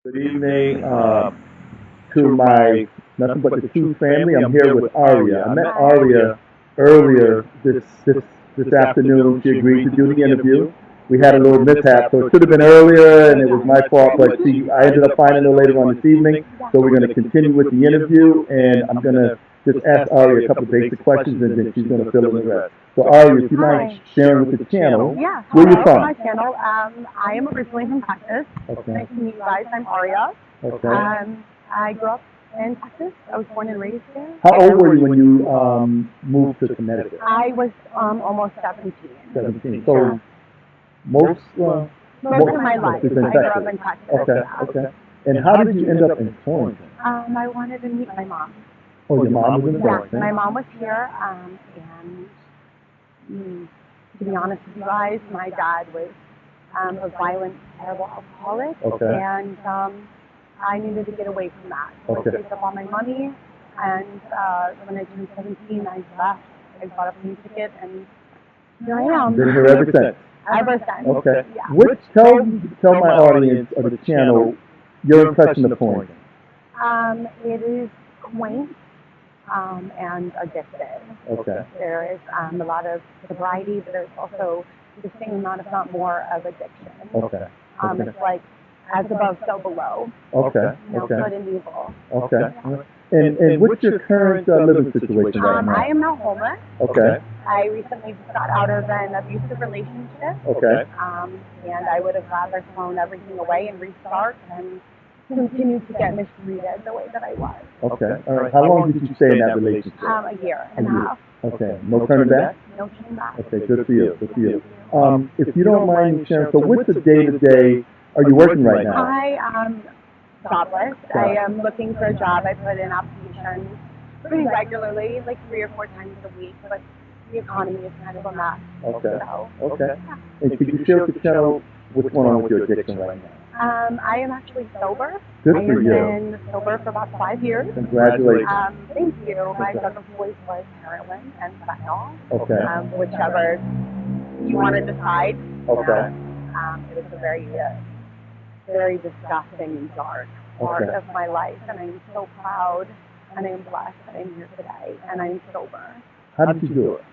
Good evening to my nothing but the true family. I'm here with Aria. I met Aria earlier this afternoon. She agreed to do the interview. We had a little mishap, so it should have been earlier, and it was my fault. But I ended up finding her later on this evening. So we're going to continue with the interview, and I'm going to just ask Aria a couple of basic questions, and then she's going to fill in the rest. So Aria, if you mind sharing with the channel, Yeah, where you hello, from? my channel. I am originally from Texas. Okay. Nice to meet you guys. I'm Aria. Okay. I grew up in Texas. I was born and raised there. How old were you when you moved to Connecticut? I was almost 17. 17. So most Most of my life, I is in grew up Texas. in Texas. Okay, Yeah. okay. And how did you end up in Torrington? I wanted to meet my mom. Oh, your mom was in Yeah, Torrington? my mom was here, and to be honest with you guys, my dad was a violent, terrible alcoholic, Okay. and I needed to get away from that. So Okay. I saved up all my money, and when I turned 17, I left. I bought a plane ticket, and here I am. Been here ever since? Ever since. Okay. Yeah. Tell my audience of the channel your impression of Torrington. It is quaint and addictive. Okay. There is a lot of sobriety, but there's also the same amount, if not more, of addiction. Okay. Okay. It's like as above, so below. Okay. You know, Okay. good and evil. Okay. And what's your current living situation right now? I am now homeless. Okay. I recently just got out of an abusive relationship. Okay. And I would have rather thrown everything away and restart and continue to get mistreated the way that I was. Okay. All right. How long did you stay in that relationship? A year and a half. Okay. No turning back? No turning back. Okay. Good for you. Good for you. If you don't mind me sharing, so what's the day-to-day? Are you working right now? I am jobless. I am looking for a job. I put in applications pretty regularly, like 3 or 4 times a week, but the economy is kind of a mess. Okay. So, Okay. And could you share with the channel what's going on with your addiction right now? I am actually sober. Good I for have you. been sober for about 5 years. Congratulations. Thank you. My drug of choice was heroin and fentanyl. Okay. Whichever you want to decide. Okay. It was a very disgusting and dark part of my life, and I'm so proud and I'm blessed that I'm here today and I'm sober. How did you do it?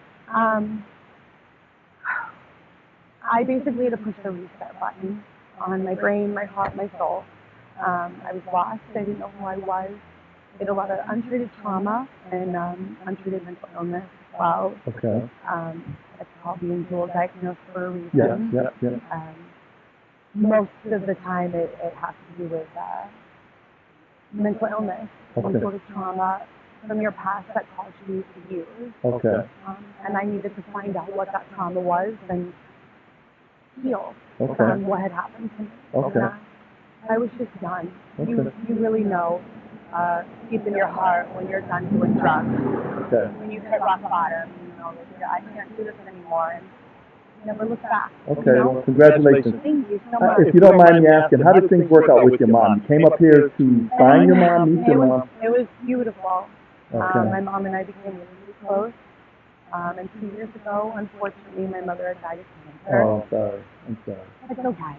I basically had to push the reset button on my brain, my heart, my soul. I was lost. I didn't know who I was. I had a lot of untreated trauma and untreated mental illness as well. Okay. It's called being dual diagnosed for a reason. Yeah. Most of the time it has to do with mental illness, some sort of trauma from your past that caused you to use. Okay. And I needed to find out what that trauma was and heal Okay. what had happened to me. Okay. And, I was just done. Okay. You really know deep in your heart when you're done doing drugs. Okay. When you hit rock bottom, you know, like, I can't do this anymore, and never look back. Okay. You know? Well, congratulations. Thank you so much. If you don't mind me asking, how did things work out with your mom? You came up here to find your mom, meet your mom? It was beautiful. Okay. My mom and I became really close. And 2 years ago, unfortunately, my mother had died of cancer. Oh, I'm sorry. It's okay.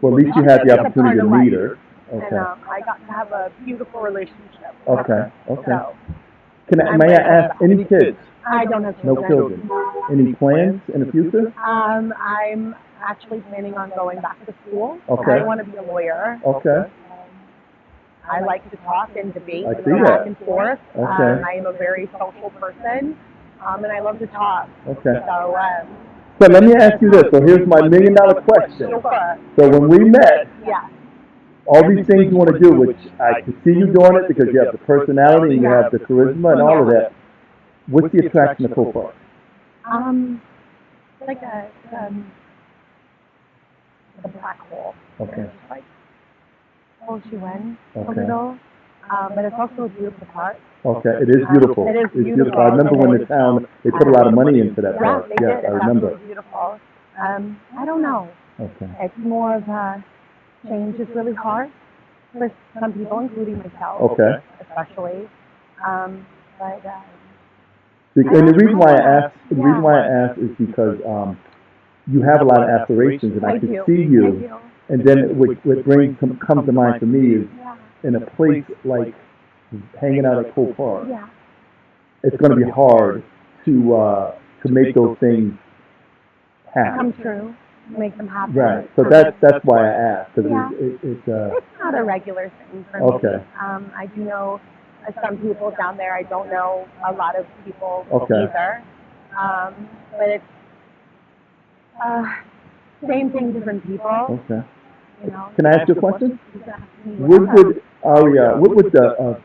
Well, at least you had the opportunity to meet her. And Okay. I got to have a beautiful relationship. Okay. Okay. So, May I ask, any kids? I don't have No children. children. Any plans in the future? I'm actually planning on going back to school. Okay. I want to be a lawyer. Okay. I like to talk and debate I and see go that. back and forth. Okay. I am a very social person, and I love to talk. Okay. So, So let me ask you this. So here's my $1,000,000 question. sure. So when we met, Yeah. all these things you want to do, which I can see you doing it because you have the personality and you have the charisma and all of that. What's the attraction to Copart? Like a black hole. Okay. It just like pulls you in a Okay. little. But it's also a beautiful park. Okay, it is beautiful. It is It's beautiful. beautiful. I remember when the town, they put a lot of money into that Yeah, park. they Yes, did. I It's remember. absolutely beautiful. I don't know. Okay. It's more of a change is really hard for some people, including myself. Okay. Especially. But And the reason why I ask is because you have a lot of aspirations, and I I can do. see I you do. And then comes to mind for me is Yeah. in a place like hanging out at Cole Park. Yeah. It's going to be hard to make those things happen. Come true. Make them happen. Right. So that's why I asked, because Yeah. it's It's not a regular thing for Okay. me. I do know some people down there. I don't know a lot of people Okay. either. But it's same thing, different people. okay. You know. Can I ask you a question? You can ask me What whatever. would Aria? What would the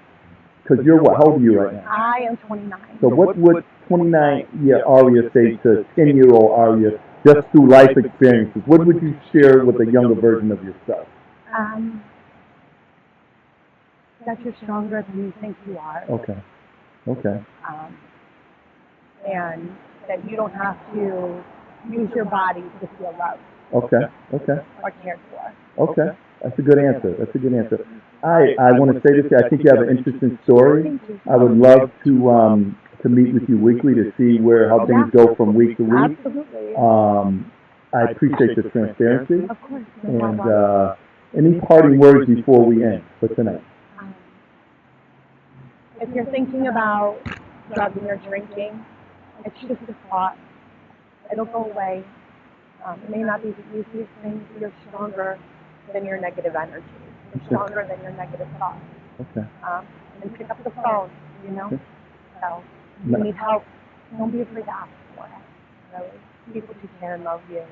because you're what? How old are you right now? I am 29. So what would 29-year Aria say to 10-year-old Aria just through life experiences? What would you share with a younger version of yourself? That you're stronger than you think you are. Okay. Okay. And that you don't have to use your body to feel loved Okay. Okay. or cared for. Okay. That's a good answer. That's a good answer. I want to say this. I think you have an interesting story. Thank you. I would love to meet with you weekly to see how things go from week to week. Absolutely. I appreciate the transparency. Of course. And any parting words before we end for tonight? If you're thinking about drugging or drinking, it's just a thought. It'll go away. It may not be the easiest thing, but you're stronger than your negative energy. You're stronger than your negative thoughts. Okay. And pick up the phone, you know? Okay. So, if you need help, don't be afraid to ask for it. Really. People who care and love you.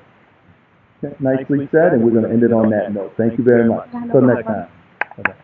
Nicely said, and we're going to end it on that note. Thank you very much. Until next time. Bye-bye.